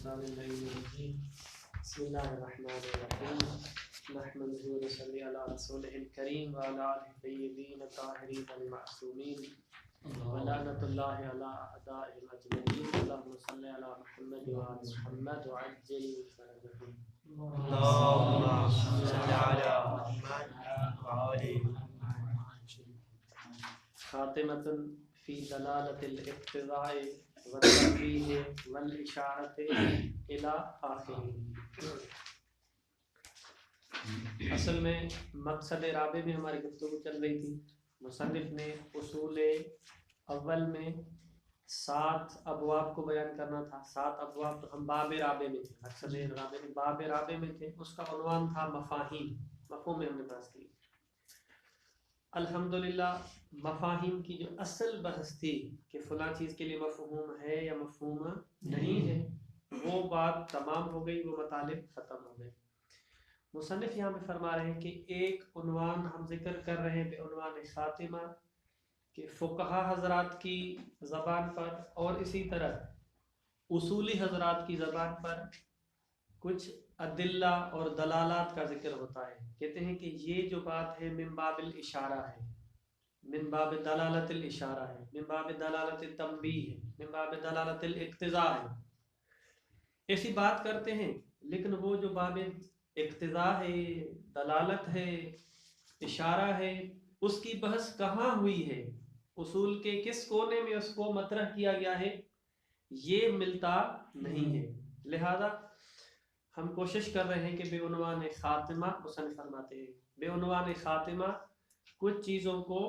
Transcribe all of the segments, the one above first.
الشیطان اللعین الرجیم بسم اللہ الرحمن الرحیم نحمده ونصلی علی رسولہ الکریم وعلی آلہ الطیبین الطاہرین المعصومین ولعنۃ اللہ علی اعدائهم اجمعین اللہم صلی علی محمد وعلی محمد وعجل فرجهم اللهم صل على محمد وعلى خاتمۃ فی دلالۃ الاقتضاء والتنبیہ والاشارۃ الی آخرہ۔ اصل میں مقصد رابع میں ہماری گفتگو چل رہی تھی۔ مصنف نے اصول اول میں 7 ابواب کو بیان کرنا تھا۔ 7 ابواب تو ہم باب رابع میں تھے، مقصد رابع میں باب رابع میں تھے، اس کا عنوان تھا مفاہیم۔ مفہوم میں ہم نے بحث کی۔ الحمدللہ مفاہیم کی جو اصل بحث تھی کہ فلاں چیز کے لیے مفہوم ہے یا مفہوم نہیں ہے، وہ بات تمام ہو گئی، وہ مطالب ختم ہو گئے۔ مصنف یہاں پہ فرما رہے ہیں کہ ایک عنوان ہم ذکر کر رہے ہیں بعنوان خاتمہ، کہ فقہا حضرات کی زبان پر اور اسی طرح اصولی حضرات کی زبان پر کچھ ادلہ اور دلالات کا ذکر ہوتا ہے۔ کہتے ہیں کہ یہ جو بات ہے من باب الاشارہ ہے، من باب دلالت الاشارہ ہے، من باب دلالت التنبیہ ہے، من باب دلالت الاقتضاء ہے۔ ایسی بات کرتے ہیں، لیکن وہ جو باب اقتضاء ہے، دلالت ہے، اشارہ ہے، اس کی بحث کہاں ہوئی ہے، اصول کے کس کونے میں اس کو مطرح کیا گیا ہے، یہ ملتا نہیں ہے۔ لہذا ہم کوشش کر رہے ہیں کہ بے عنوان خاتمہ، مصنف فرماتے ہیں بے عنوان خاتمہ کچھ چیزوں کو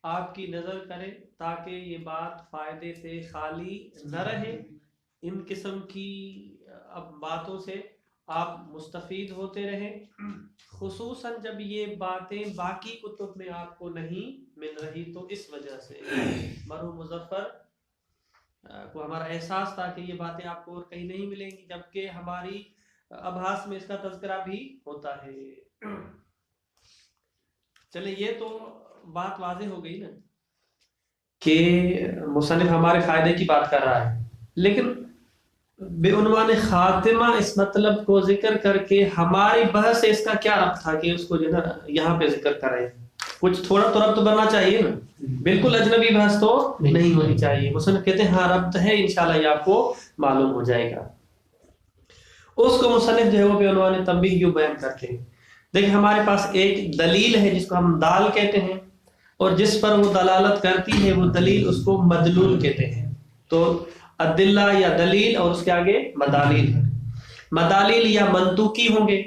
آپ کی نظر کرے تاکہ یہ بات فائدے سے خالی نہ رہے۔ ان قسم کی اب باتوں سے آپ مستفید ہوتے رہیں، خصوصاً جب یہ باتیں باقی کتب میں آپ کو نہیں مل رہی۔ تو اس وجہ سے مرحوم مظفر کو ہمارا احساس تھا کہ یہ باتیں آپ کو اور کہیں نہیں ملیں گی، جبکہ ہماری ابحاث میں اس کا تذکرہ بھی ہوتا ہے۔ چلے یہ تو بات واضح ہو گئی نا کہ مصنف ہمارے فائدے کی بات کر رہا ہے، لیکن بے عنوان خاتمہ اس مطلب کو ذکر کر کے ہماری بحث سے اس کا کیا ربط تھا کہ اس کو جو ہے نا یہاں پہ ذکر کریں؟ کچھ تھوڑا تو ربط بننا چاہیے نا، بالکل اجنبی بحث تو نہیں ہونی چاہیے۔ مصنف کہتے ہیں ہاں ربط ہے، انشاءاللہ یہ آپ کو معلوم ہو جائے گا۔ اس کو مصنف جو ہے وہ بے عنوان تنبیہ یوں بیان کرتے ہیں۔ دیکھیں ہمارے پاس ایک دلیل ہے جس کو ہم دال کہتے ہیں، اور جس پر وہ دلالت کرتی ہے وہ دلیل، اس کو مدلول کہتے ہیں۔ تو ادلہ یا دلیل اور اس کے آگے مدالیل ہے۔ مدالیل یا منطوقی ہوں گے،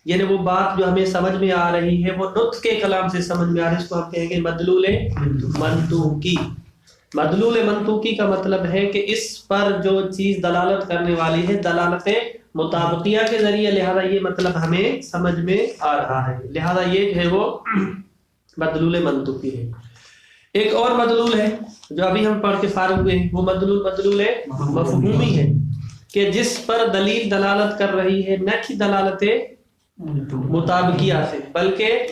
یعنی وہ بات جو ہمیں سمجھ میں آ رہی ہے وہ نطق کے کلام سے سمجھ میں آ رہی ہے، اس کو ہم کہیں گے مدلول منطوقی۔ مدلول منطوقی کا مطلب ہے کہ اس پر جو چیز دلالت کرنے والی ہے دلالت مطابقیہ کے ذریعے، لہذا یہ مطلب ہمیں سمجھ میں آ رہا ہے، لہذا یہ جو ہے وہ مدلول منطوقی ہے۔ ایک اور مدلول ہے جو ابھی ہم پڑھ کے فارغ ہوئے ہیں، وہ مدلول مفہومی ہے، کہ جس پر دلیل دلالت کر رہی ہے نہ کہ دلالت مطابقیہ سے بلکہ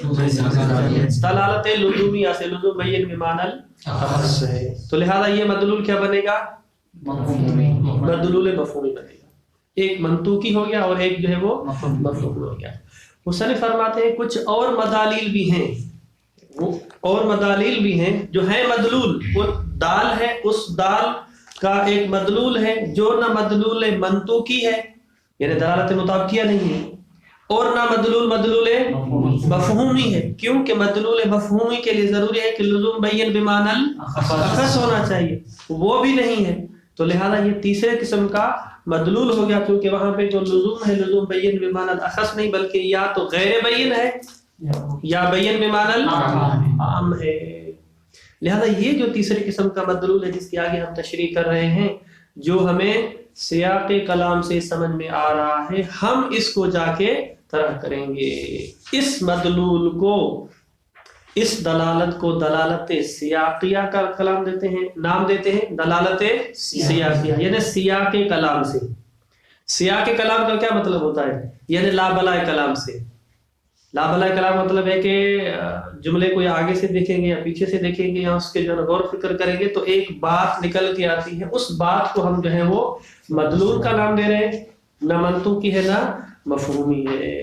دلالت لزومیہ سے، لزوم بین بمعنی الاخص ہے۔ تو لہذا یہ مدلول کیا بنے گا؟ مدلول مفہومی بنے گا۔ ایک منطوقی ہو گیا اور ایک جو ہے وہ مفہومی ہو گیا۔ مصنف فرماتے ہیں کچھ اور مدالیل بھی ہیں، وہ اور مدالیل بھی ہیں جو ہے مدلول، وہ دال ہے، اس دال کا ایک مدلول ہے جو نہ مدلول منطوقی ہے، یعنی دلالت مطابقیہ نہیں ہے، اور نہ مدلول مفہومی ہے، کیونکہ مدلول مفہومی کے لیے ضروری ہے کہ لزوم بین بمعنی الاخص ہونا چاہیے، وہ بھی نہیں ہے۔ تو لہذا یہ تیسرے قسم کا مدلول ہو گیا، کیونکہ وہاں پہ جو لزوم ہے لزوم بین بمعنی الاخص نہیں، بلکہ یا تو غیر بین ہے یا بین بمعنی العام ہے۔ لہذا یہ جو تیسری قسم کا مدلول ہے جس کی آگے ہم تشریح کر رہے ہیں، جو ہمیں سیاق کلام سے سمجھ میں آ رہا ہے، ہم اس کو جا کے طرح کریں گے۔ اس مدلول کو، اس دلالت کو دلالت سیاقیہ کا کلام دیتے ہیں، نام دیتے ہیں دلالت سیاقیہ، یعنی سیاق کلام سے۔ سیاق کلام کا کیا مطلب ہوتا ہے؟ یعنی لا بلائے کلام سے، لا بلا کلام مطلب ہے کہ جملے کو یا آگے سے دیکھیں گے یا پیچھے سے دیکھیں گے یا اس کے جو ہے غور فکر کریں گے تو ایک بات نکل کے آتی ہے، اس بات کو ہم جو ہے وہ مدلول کا نام دے رہے ہیں، نہ منطوقی ہے نہ مفہومی ہے.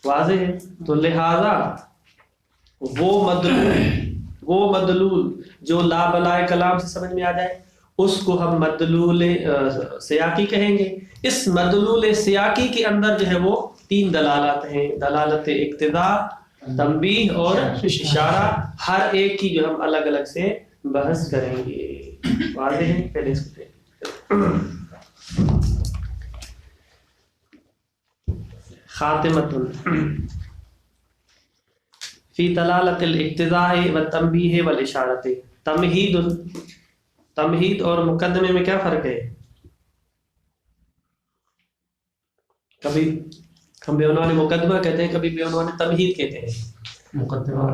واضح ہے؟ تو لہذا وہ مدلول جو لا بلائے کلام سے سمجھ میں آ جائے اس کو ہم مدلول سیاقی کہیں گے. اس مدلول سیاقی کے اندر جو ہے وہ 3 دلالات ہیں، دلالت اقتضاء، تنبیہ اور اشارہ. ہر ایک کی جو ہم الگ الگ سے بحث کریں گے. واضح ہے؟ پہلے اس کو خاتمۃ فی دلالت الاقتضاء والتنبیہ والاشارۃ. تمہید اور مقدمے میں کیا فرق ہے؟ کبھی ہم بے عنوان مقدمہ کہتے ہیں، کبھی بے عنوان تمہید کہتے ہیں. مقدمہ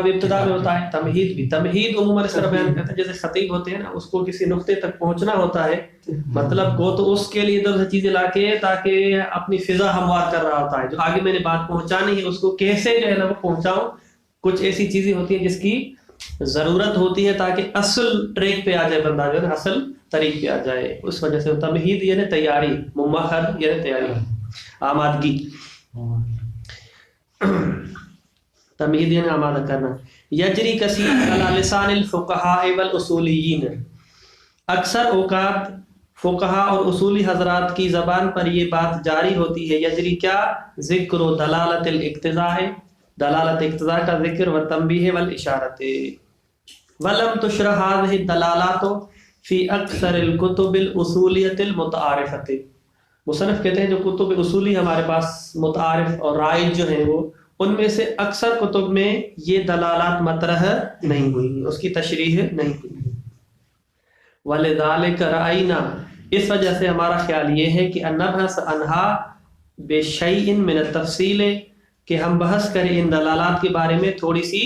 بھی ابتدا میں ہوتا ہے، تمہید بھی. تمہید عموماً اس طرح بیان کرتے ہیں جیسے خطیب ہوتے ہیں نا، اس کو کسی نقطے تک پہنچنا ہوتا ہے، مطلب وہ تو اس کے لیے ادھر سے چیزیں لا کے تاکہ اپنی فضا ہموار کر رہا ہوتا ہے، جو آگے میں نے بات پہنچانی ہے اس کو کیسے جو ہے نا وہ پہنچاؤں. کچھ ایسی چیزیں ہوتی ہیں جس کی ضرورت ہوتی ہے تاکہ اصل ٹریک پہ آ جائے بندہ، جو ہے نا اصل طریق پہ آ جائے. اس وجہ سے تمہید یعنی تیاری، ممہد یعنی تیاری، آمادگی. تمہید یعنی آمادہ کرنا. یجری کثیر علی لسان الفقہاء والاصولیین. اکثر اوقات فقہا اور اصولی حضرات کی زبان پر یہ بات جاری ہوتی ہے. یجری کیا؟ ذکر و دلالت الاقتضاء ہے، دلالت اقتضاء کا ذکر، و تنبیہ والاشارت. ولم تشرح هذه الدلالات فی اکثر الکتب الاصولیۃ المتعارفۃ. مصنف کہتے ہیں جو کتب اصولی ہمارے پاس متعارف اور رائج جو ہیں وہ، ان میں سے اکثر کتب میں یہ دلالات مطرح نہیں ہوئی، اس کی تشریح نہیں ہوئی. وَلِذَلِكَ رَأَيْنَا، اس وجہ سے ہمارا خیال یہ ہے کہ نبحث عنہا بشیء من التفصیل، کہ ہم بحث کریں ان دلالات کے بارے میں تھوڑی سی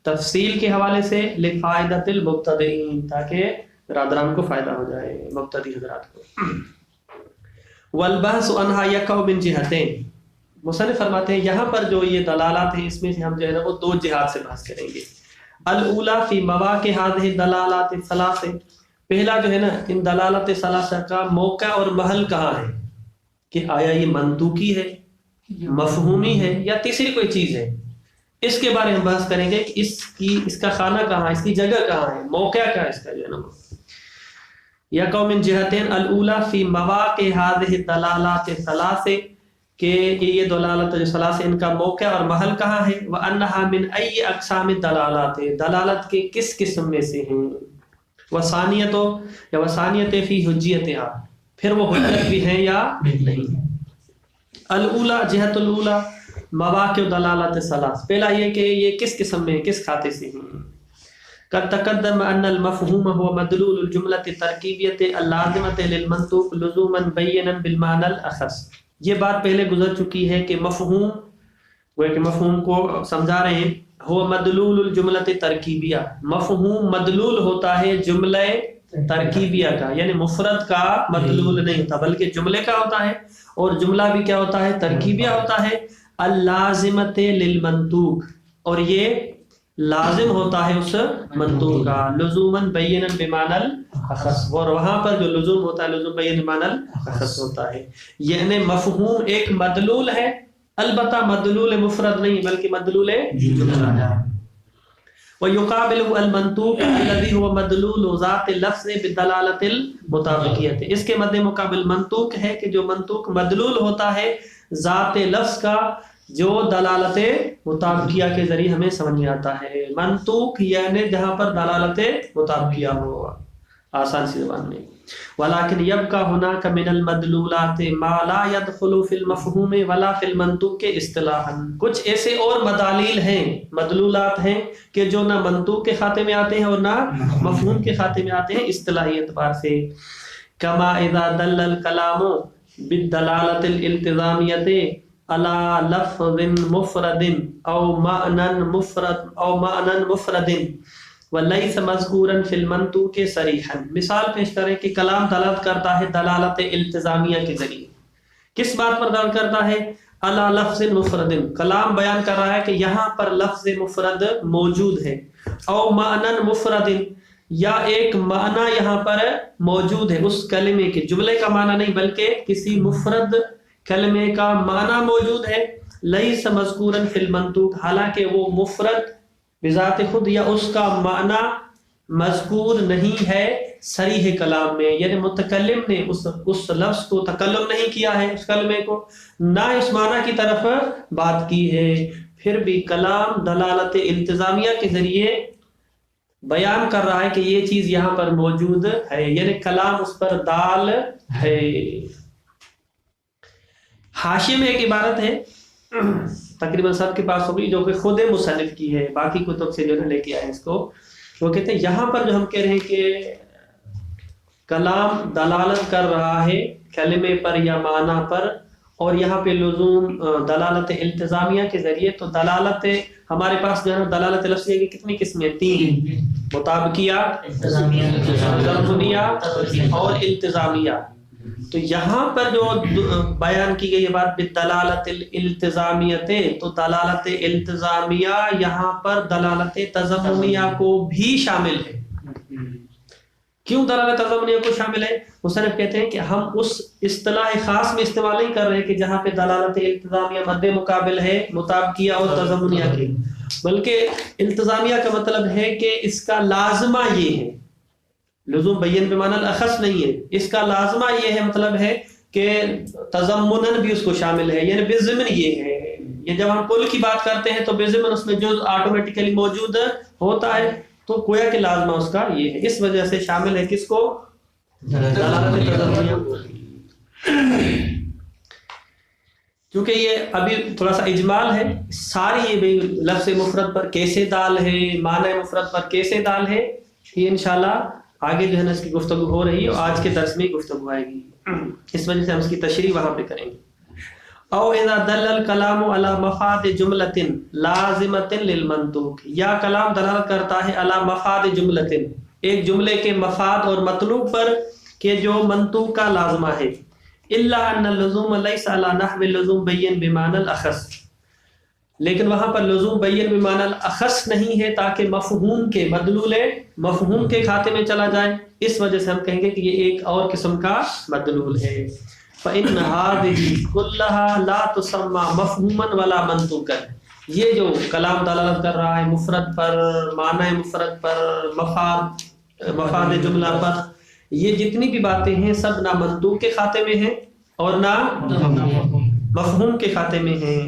تفصیل کے حوالے سے، لفائدۃ المبتدئین، تاکہ برادران کو فائدہ ہو جائے، مبتدی حضرات کو. والبحث عنہا یقع من جہتین. مصنف فرماتے ہیں یہاں پر جو یہ دلالات ہیں اس میں سے ہم جو ہے نا وہ 2 جہات سے بحث کریں گے. الاولی فی مواقع هذه الدلالات الثلاث. پہلا جو ہے نا ان دلالت ثلاثہ کا موقع اور محل کہاں ہے، کہ آیا یہ منطوقی ہے، مفہومی ہے یا تیسری کوئی چیز ہے. اس کے بارے میں ہم بحث کریں گے کہ اس کا خانہ کہاں ہے، اس کی جگہ کہاں ہے، موقع کہاں ہے اس کا جو ہے نا. یا قوم من جہتین. الاولی فی مواقع هذه الدلالات الثلاث، کہ یہ دلالت جو ثلاث ان کا موقع اور محل کہاں ہے. وانہا من ای اقسام الدلالات، دلالت کے کس قسم میں سے ہیں. وثانیت یا وثانیت فی حجیتها، پھر وہ حجت بھی ہیں یا نہیں. الاولی جہت الاولی مواقع دلالت ثلاث. پہلا یہ کہ یہ کس قسم میں، کس کھاتے سے ہیں. قد تقدم ان المفہوم هو مدلول الجملۃ الترکیبیۃ اللازمۃ للمنطوق لزوما بینا بالمعنى الاخص. یہ بات پہلے گزر چکی ہے کہ مفہوم، وہ کہ مفہوم کو سمجھا رہے ہیں. هو مدلول الجملۃ ترکیبیہ، مفہوم مدلول ہوتا ہے جملہ ترکیبیہ کا، یعنی مفرد کا مدلول نہیں ہوتا بلکہ جملے کا ہوتا ہے، اور جملہ بھی کیا ہوتا ہے، ترکیبیہ ہوتا ہے. اللازمۃ للمنطوق، اور یہ لازم ہوتا ہے اس منطوق کا. لزوماً بینا بمعنی الاخص، اور وہاں پر جو لزوم ہوتا ہے لزوم بینا بمعنی الاخص ہوتا ہے. یعنی مفہوم ایک مدلول ہے، البتہ مدلول مفرد نہیں بلکہ مدلول جملہ ہے. ويقابله المنطوق الذي هو مدلول ذات اللفظ بدلالة المطابقیت. اس کے مد مقابل منطوق ہے کہ جو منطوق مدلول ہوتا ہے ذات لفظ کا، جو دلالت مطابقیہ کے ذریعے ہمیں سمجھ میں آتا ہے. منطوق یعنی جہاں پر دلالت مطابقیہ ہو، آسان سی زبان میں. ولیکن یبقى هناك من المدلولات ما لا يدخل في المفہوم ولا في المنطوق اصطلاحا. کچھ ایسے اور مدالیل ہیں، مدلولات ہیں کہ جو نہ منطوق کے خاتے میں آتے ہیں اور نہ مفہوم کے خاتے میں آتے ہیں اصطلاحی اعتبار سے. كما اذا دل الكلام بالدلالة الالتزامية على لفظ مفرد او معنى مفرد وَلَيْسَ مَذْكُورًا فِي الْمَنْطُوقِ صَرِيحًا. مثال پیش کریں کہ کلام دلالت کرتا ہے دلالت التزامیہ کے ذریعے. کس بات پر دلالت کرتا ہے؟ علی لفظ مفرد، کلام بیان کر رہا ہے کہ یہاں پر لفظ مفرد موجود ہے، او معنی مفرد، یا ایک معنی یہاں پر موجود ہے اس کلمے کے، جملے کا معنی نہیں بلکہ کسی مفرد کلمے کا معنی موجود ہے، لیس مذکورا فی المنطوق، حالانکہ وہ مفرد بذات خود یا اس کا معنی مذکور نہیں ہے صریح کلام میں، یعنی متکلم نے اس لفظ کو تکلم نہیں کیا ہے، اس کلمے کو نہ اس معنی کی طرف بات کی ہے، پھر بھی کلام دلالت التزامیہ کے ذریعے بیان کر رہا ہے کہ یہ چیز یہاں پر موجود ہے، یعنی کلام اس پر دال ہے۔ حاشیے میں ایک عبارت ہے تقریباً سب کے پاس ہوگی، جو کہ خود مصنف کی ہے، باقی کتب سے جو ہے لے کے آئے اس کو، وہ کہتے ہیں یہاں پر جو ہم کہہ رہے ہیں کہ کلام دلالت کر رہا ہے کلمے پر یا معنی پر، اور یہاں پہ لزوم دلالت التزامیہ کے ذریعے، تو دلالت ہمارے پاس جو ہے دلالت لفظیہ کی کتنی قسمیں؟ 3، مطابقیہ، تضمنیہ اور التزامیہ۔ تو یہاں پر جو بیان کی گئی بات بدلالت الالتزامیت، تو دلالت التزامیہ یہاں پر دلالت تضمنیہ کو بھی شامل ہے۔ کیوں دلالت تضمنیہ کو شامل ہے؟ مصنف کہتے ہیں کہ ہم اس اصطلاح خاص میں استعمال نہیں کر رہے کہ جہاں پہ دلالت التزامیہ مد مقابل ہے مطابقیہ اور تضمنیہ کے، بلکہ التزامیہ کا مطلب ہے کہ اس کا لازمہ یہ ہے، لزوم بین بمعنی الاخص نہیں ہے، اس کا لازمہ یہ ہے، مطلب ہے کہ تضمناً بھی اس کو شامل ہے، یعنی بضمن یہ ہے، یہ جب ہم کل کی بات کرتے ہیں تو بضمن اس میں جز آٹومیٹیکلی موجود ہوتا ہے، تو گویا کہ لازمہ اس کا یہ ہے، اس وجہ سے شامل ہے کس کو؟ دلالت تضمنیہ کو۔ کیونکہ یہ ابھی تھوڑا سا اجمال ہے، ساری یہ بھی لفظ مفرد پر کیسے دال ہے، معنی مفرد پر کیسے دال ہے، یہ انشاءاللہ آگے جو ہے نا اس کی گفتگو ہو رہی ہے، اور آج کے درس میں گفتگو آئے گی، اس وجہ سے ہم اس کی تشریح وہاں پہ کریں گے۔ او اذا دل الکلام علی مفاد جملۃ لازمۃ للمنطوق، یا کلام دلالت کرتا ہے علی مفاد جملۃ، ایک جملے کے مفاد اور مطلوب پر کہ جو منطوق کا لازمہ ہے، الا ان اللزوم لیس علی نحو اللزوم بین بمعنی الاخص، لیکن وہاں پر لزوم بین بمعنی الاخص نہیں ہے تاکہ مفہوم کے مدلول مفہوم کے کھاتے میں چلا جائے، اس وجہ سے ہم کہیں گے کہ یہ ایک اور قسم کا مدلول ہے۔ فإن هذه كلها لا تسمى مفہوما ولا منطوقا، یہ جو کلام دلالت کر رہا ہے مفرد پر، معنی مفرد پر، مفاد جملہ پر، یہ جتنی بھی باتیں ہیں سب نہ منطوق کے کھاتے میں ہیں اور نہ مفہوم کے کھاتے میں ہیں۔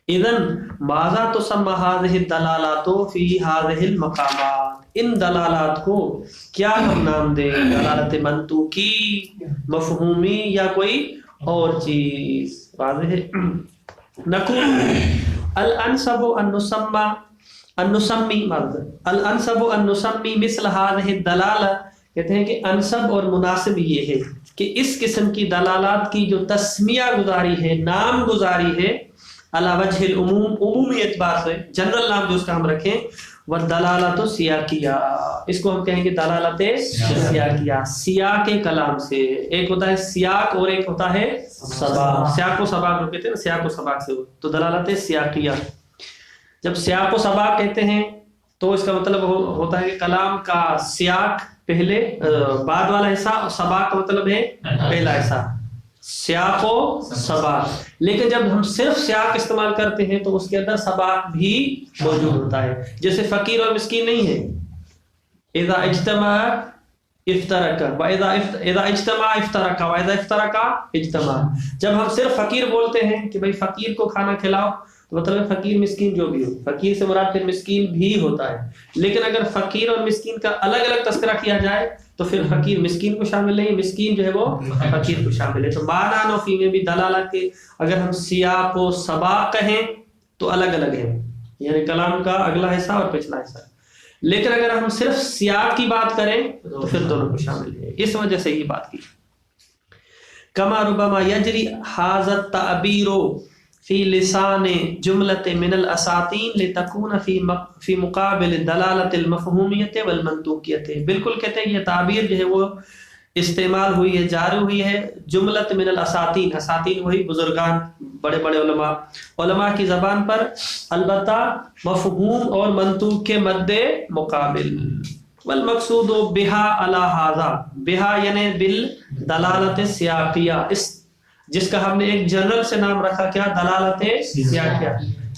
اذن ماذا تسمى هذه الدلالات في هذه المقامات، ان دلالات کو کیا ہم نام دیں؟ دلالت منطوقی، مفہومی، یا کوئی اور چیز؟ واضح ہے۔ نقول الانسب ان نسمی مثل هذه الدلالة، کہتے ہیں کہ انسب اور مناسب یہ ہے کہ اس قسم کی دلالات کی جو تسمیہ گزاری ہے، نام گزاری ہے، علی وجہ العموم، عمومی اعتبار سے، جنرل نام جو اس کا ہم رکھیں، والدلالت سیاقیہ، اس کو ہم کہیں گے دلالت سیاقیہ، سیاق کلام سے، ایک ہوتا ہے سیاق اور ایک ہوتا ہے سباق، سیاق و سباق جو کہتے ہیں نا، سیاق و سباق سے، تو دلالت سیاقیہ۔ جب سیاق و سباق کہتے ہیں تو اس کا مطلب ہوتا ہے کہ کلام کا سیاق پہلے بعد والا حصہ، اور سباق کا مطلب ہے پہلا حصہ، سیاق و سباق۔ لیکن جب ہم صرف سیاق استعمال کرتے ہیں تو اس کے اندر سباق بھی موجود ہوتا ہے، جیسے فقیر اور مسکین نہیں ہے، اذا اجتمع افترق، اذا اجتمع افترق، واذا افترق اجتمع۔ جب ہم صرف فقیر بولتے ہیں کہ بھائی فقیر کو کھانا کھلاؤ، تو مطلب فقیر مسکین جو بھی ہو، فقیر سے مراد پھر مسکین بھی ہوتا ہے، لیکن اگر فقیر اور مسکین کا الگ الگ تذکرہ کیا جائے تو پھر فقیر مسکین کو شامل نہیں، مسکین جو ہے وہ فقیر کو شامل ہے۔ تو معنی نفی میں بھی دلالت کے اگر ہم سیاق و سباق کہیں تو الگ الگ ہیں، یعنی کلام کا اگلا حصہ اور پچھلا حصہ، لیکن اگر ہم صرف سیاق کی بات کریں تو پھر دونوں کو شامل ہے، اس وجہ سے یہ بات کی۔ کما ربما یجری ھذا التعبیر فی لسان جملۃ من الاساطین لتکون فی مقابل دلالت المفہومیت والمنطوقیت، بالکل کہتے ہیں یہ تعبیر جو ہے وہ استعمال ہوئی ہے، جاری ہوئی ہے جملت من الاساطین، اساطین وہی بزرگان بڑے بڑے علماء کی زبان پر، البتہ مفہوم اور منطوق کے مد مقابل. والمقصود بہا علی ھذا، بہا یعنی بالدلالت سیاقیہ، اس جس کا ہم نے ایک جنرل سے نام رکھا کیا، دلالت سیاقیہ،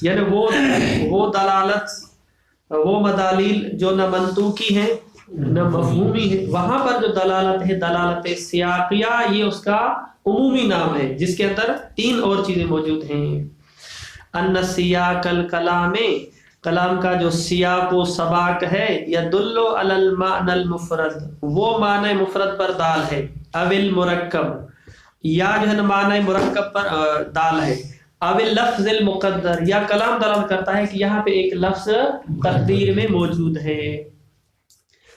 یعنی وہ دلالت، وہ مدالیل جو نہ منطوقی ہیں نہ مفہومی ہے، وہاں پر جو دلالت ہے دلالت سیاقیہ، یہ اس کا عمومی نام ہے جس کے اندر 3 اور چیزیں موجود ہیں. ان سیاق الکلام، کلام کا جو سیاق و سباق ہے، یدل علی المعنی المفرد، وہ معنی مفرد پر دال ہے، او المرکب، یا جو ہے معنی مرکب پر دال ہے، او اللفظ المقدر، یا کلام دلالت کرتا ہے کہ یہاں پہ ایک لفظ تقدیر میں موجود ہے.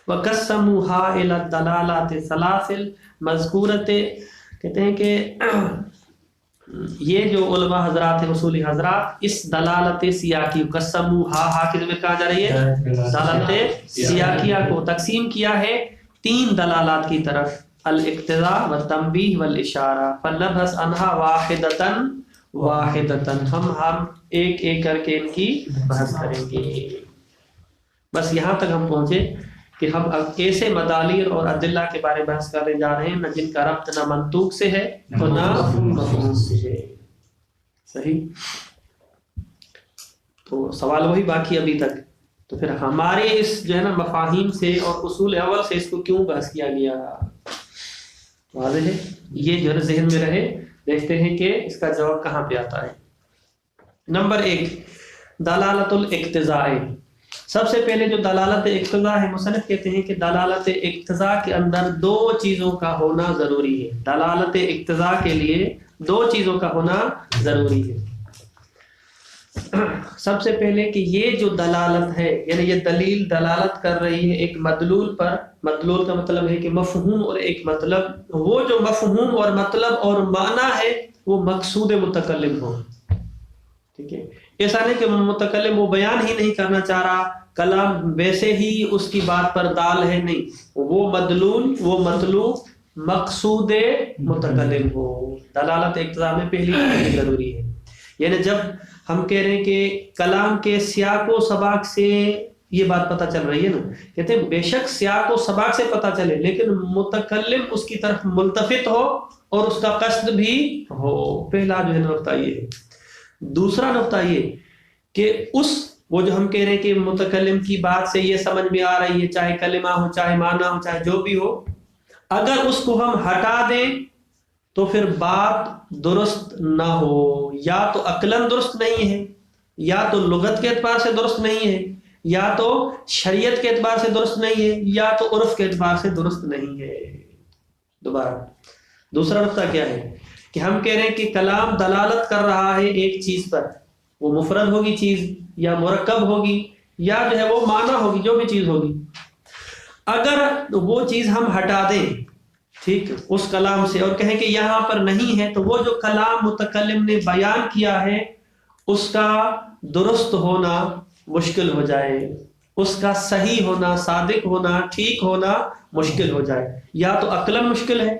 وَقَسَّمُوهَا إِلَى الدَّلَالَاتِ ثَلَاثِ مذکورت، کہتے ہیں کہ یہ جو علماء حضرات ہیں، اصولی حضرات، اس دلالت سیاقی قسموها کی ضمیر کہاں جا رہی ہے، دلالت سیاقیہ کو تقسیم کیا ہے 3 دلالات کی طرف، الاقتضاء والتنبیہ والاشارہ، فلنبحث عنها واحدۃ، ہم ایک ایک کر کے ان کی بحث کریں گے. بس یہاں تک ہم پہنچے کہ ہم اب ایسے مدالیر اور ادلہ کے بارے میں بحث کرنے جا رہے ہیں نہ جن کا ربط نہ منطوق سے ہے اور نہ مفہوم سے ہے. صحیح، تو سوال وہی باقی ابھی تک. تو پھر ہمارے اس جو ہے نا مفاہیم سے اور اصول اول سے اس کو کیوں بحث کیا گیا، واضح ہے، یہ جو ہے ذہن میں رہے. دیکھتے ہیں کہ اس کا جواب کہاں پہ آتا ہے. نمبر 1 دلالت الاقتضاء. سب سے پہلے جو دلالت اقتضاء ہے، مصنف کہتے ہیں کہ دلالت اقتضاء کے اندر 2 چیزوں کا ہونا ضروری ہے. دلالت اقتضاء کے لیے 2 چیزوں کا ہونا ضروری ہے. سب سے پہلے کہ یہ جو دلالت ہے، یعنی یہ دلیل دلالت کر رہی ہے ایک مدلول پر. مدلول کا مطلب ہے کہ مفہوم اور ایک مطلب، وہ جو مفہوم اور مطلب اور معنی ہے وہ مقصود متکلم ہو. ٹھیک ہے، ایسا نہیں کہ متکلم وہ بیان ہی نہیں کرنا چاہ رہا، کلام ویسے ہی اس کی بات پر دال ہے، نہیں، وہ مدلول، وہ مطلوب مقصود متکلم ہو. دلالت اقتضاء میں پہلی چیز ضروری ہے. یعنی جب ہم کہہ رہے ہیں کہ کلام کے سیاق و سباق سے یہ بات پتہ چل رہی ہے نا، کہتے ہیں بے شک سیاق و سباق سے پتہ چلے لیکن متکلم اس کی طرف ملتفت ہو اور اس کا قصد بھی ہو. پہلا جو ہے نقطہ یہ ہے. دوسرا نقطہ یہ کہ وہ جو ہم کہہ رہے ہیں کہ متکلم کی بات سے یہ سمجھ میں آ رہی ہے، چاہے کلمہ ہو، چاہے معنی ہو، چاہے جو بھی ہو، اگر اس کو ہم ہٹا دیں تو پھر بات درست نہ ہو. یا تو عقلاً درست نہیں ہے، یا تو لغت کے اعتبار سے درست نہیں ہے، یا تو شریعت کے اعتبار سے درست نہیں ہے، یا تو عرف کے اعتبار سے درست نہیں ہے. دوبارہ دوسرا نقطہ کیا ہے کہ ہم کہہ رہے ہیں کہ کلام دلالت کر رہا ہے ایک چیز پر، وہ مفرد ہوگی چیز یا مرکب ہوگی یا جو ہے وہ معنی ہوگی، جو بھی چیز ہوگی. اگر وہ چیز ہم ہٹا دیں ٹھیک اس کلام سے اور کہیں کہ یہاں پر نہیں ہے، تو وہ جو کلام متکلم نے بیان کیا ہے اس کا درست ہونا مشکل ہو جائے، اس کا صحیح ہونا، صادق ہونا، ٹھیک ہونا مشکل ہو جائے. یا تو عقلاً مشکل ہے،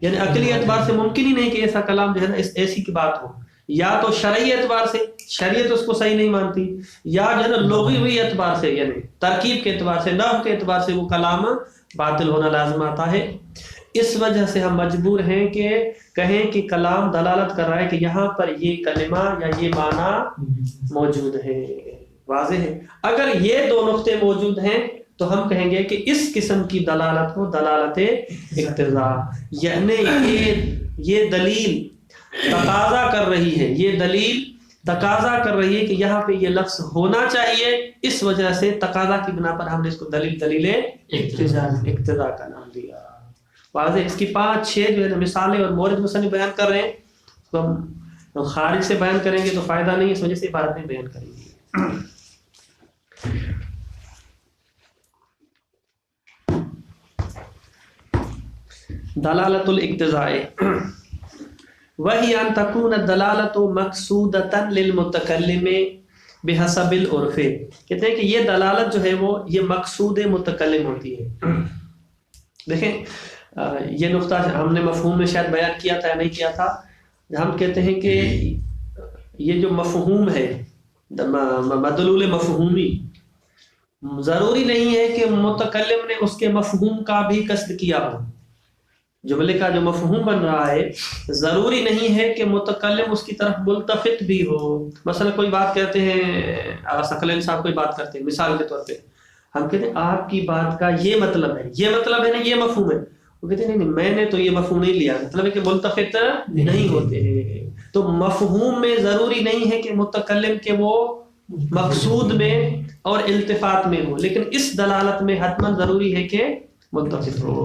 یعنی عقلی اعتبار سے ممکن ہی نہیں کہ ایسا کلام جو ہے نا ایسی کی بات ہو، یا تو شرعی اعتبار سے شریعت اس کو صحیح نہیں مانتی، یا جو ہے نا لغوی اعتبار سے یعنی ترکیب کے اعتبار سے، نحو کے اعتبار سے وہ کلام باطل ہونا لازم آتا ہے. اس وجہ سے ہم مجبور ہیں کہ کہیں کہ کلام دلالت کر رہا ہے کہ یہاں پر یہ کلمہ یا یہ معنی موجود ہے. واضح ہے. اگر یہ 2 نقطے موجود ہیں تو ہم کہیں گے کہ اس قسم کی دلالت کو دلالت اقتضاء، یعنی یہ دلیل تقاضا کر رہی ہے، یہ دلیل تقاضا کر رہی ہے کہ یہاں پہ یہ لفظ ہونا چاہیے، اس وجہ سے تقاضا کی بنا پر ہم نے اس کو دلیل اقتضاء کا نام دیا. واضح. اس کی 5-6 جو ہے مثالیں اور مورد مصنف بیان کر رہے ہیں، تو ہم خارج سے بیان کریں گے تو فائدہ نہیں، اس وجہ سے عبارت میں بیان کریں گے. دلالت الاقتضاء وہی ان تکون الدلالت مقصودۃ للمتکلم بحسب العرف. کہتے ہیں کہ یہ دلالت جو ہے وہ یہ مقصود متکلم ہوتی ہے. دیکھیں یہ نقطہ ہم نے مفہوم میں شاید بیان کیا تھا یا نہیں کیا تھا. ہم کہتے ہیں کہ یہ جو مفہوم ہے مدلول مفہومی، ضروری نہیں ہے کہ متکلم نے اس کے مفہوم کا بھی قصد کیا ہو. جملے کا جو مفہوم بن رہا ہے ضروری نہیں ہے کہ متکلم اس کی طرف ملتفت بھی ہو. مثلا کوئی بات کہتے ہیں، ثقلین صاحب کوئی بات کرتے ہیں، مثال کے طور پہ ہم کہتے ہیں آپ کی بات کا یہ مطلب ہے، یہ مطلب ہے نا، یہ مفہوم ہے. وہ کہتے ہیں نہیں میں نے تو یہ مفہوم نہیں لیا، مطلب ہے کہ ملتفت نہیں ہوتے ہیں. تو مفہوم میں ضروری نہیں ہے کہ متکلم کے وہ مقصود میں اور التفات میں ہو، لیکن اس دلالت میں حتماً ضروری ہے کہ ملتفت ہو.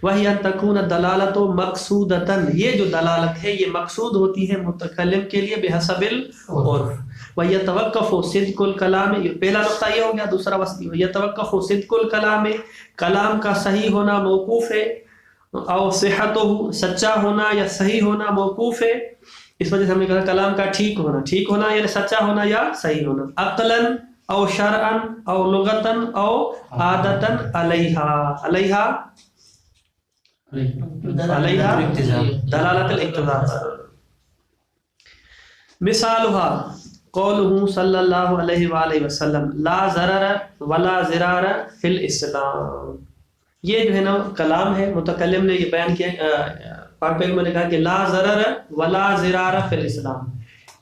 وہی ان تکون دلالت مقصودتاً، یہ جو دلالت ہے یہ مقصود ہوتی ہے متکلم کے لیے بحسب العرف. وَيَتَوَقَّفُ صِدْقُ الْكَلَامِ، یہ پہلا نقطہ یہ ہو گیا. دوسرا وصفی يَتَوَقَّفُ صِدْقُ الْكَلَامِ، کلام کا صحیح ہونا موقوف ہے، او صحتہ، سچا ہونا یا صحیح ہونا موقوف ہے. اس وجہ سے ہم نے کہا کلام کا ٹھیک ہونا یعنی سچا ہونا یا صحیح ہونا، عقلاً او شرعاً او لغتاً او عادتاً علیہا دلالت الاقتضاء. مثالها قوله صلی اللہ علیہ وآلہ وسلم لا ضرر ولا ضرار فی الاسلام. یہ جو ہے نا کلام ہے، متکلم نے یہ بیان کیا، پاک پیغمبر نے کہا کہ لا ضرر ولا ضرار فی الاسلام،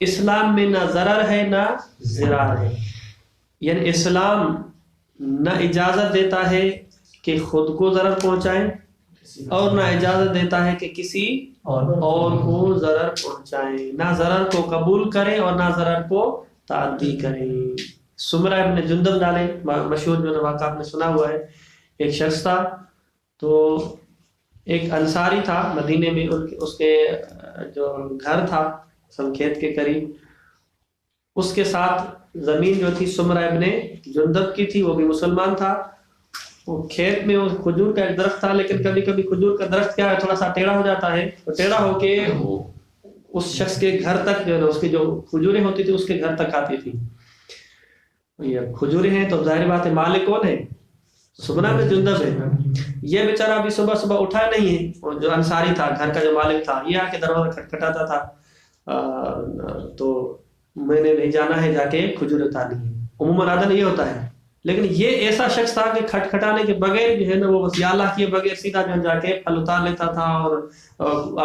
اسلام میں نہ ضرر ہے نہ ضرار ہے. یعنی اسلام نہ اجازت دیتا ہے کہ خود کو ضرر پہنچائیں اور نہ اجازت دیتا ہے کہ کسی اور کو ضرر پہنچائیں، نہ ضرر کو قبول کریں اور نہ ضرر کو تعدی کریں. سمرہ ابن جندب ڈالیں، مشہور جو واقعہ آپ نے سنا ہوا ہے. ایک شخص تھا، تو ایک انصاری تھا مدینے میں، اس کے جو گھر تھا کھیت کے قریب، اس کے ساتھ زمین جو تھی سمرہ ابن جندب کی تھی، وہ بھی مسلمان تھا. وہ کھیت میں کھجور کا ایک درخت تھا، لیکن کبھی کبھی کھجور کا درخت کیا ہے تھوڑا سا ٹیڑھا ہو جاتا ہے، تو ٹیڑھا ہو کے اس شخص کے گھر تک جو ہے نا اس کی جو کھجوریں ہوتی تھی اس کے گھر تک آتی تھی. یہ کھجوریں ہیں تو ظاہر بات ہے مالک کون ہے؟ سمرہ بن جندب ہے. یہ بیچارہ ابھی صبح صبح اٹھا نہیں ہے، جو انصاری تھا گھر کا جو مالک تھا یہ آ کے دروازہ کھٹکھٹاتا تھا، تو میں نے نہیں جانا ہے جا کے کھجور اتارنی ہے. عموماً عادت یہ ہوتا ہے، لیکن یہ ایسا شخص تھا کہ کھٹکھٹانے کے بغیر جو ہے نا وہ بس یا اللہ کیے بغیر سیدھا جو جا کے پھل اتار لیتا تھا اور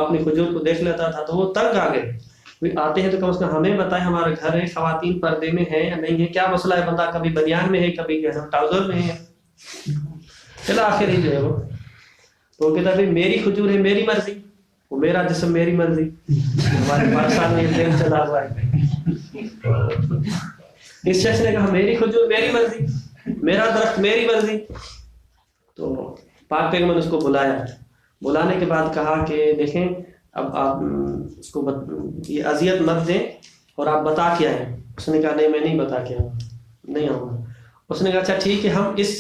اپنی کھجور کو دیکھ لیتا تھا. تو وہ تنگ آ گئے، آتے ہیں تو کم از کم ہمیں بتائیں ہمارا گھر ہے، خواتین پردے میں ہے یا نہیں ہے، کیا مسئلہ ہے، بندہ کبھی بنیان میں ہے کبھی جو ہے ٹراؤزر میں ہے. چلا آخر ہی جو ہے وہ تو کہتا ہے میری کھجور ہے میری مرضی، وہ میرا جسم میری مرضی. ہمارے پاکستان میں یہ ٹرینڈ چلا ہوا ہے. اس شخص نے کہا میری کھجور میری مرضی، میرا درخت میری مرضی. تو پاک پیغمبر نے اس کو بلایا، بلانے کے بعد کہا کہ دیکھیں اب آپ اس کو یہ اذیت مت دیں اور آپ بتا کے آئیں. اس نے کہا نہیں میں نہیں بتا کے آؤں، نہیں آؤں گا. اس نے کہا اچھا ٹھیک ہے، ہم اس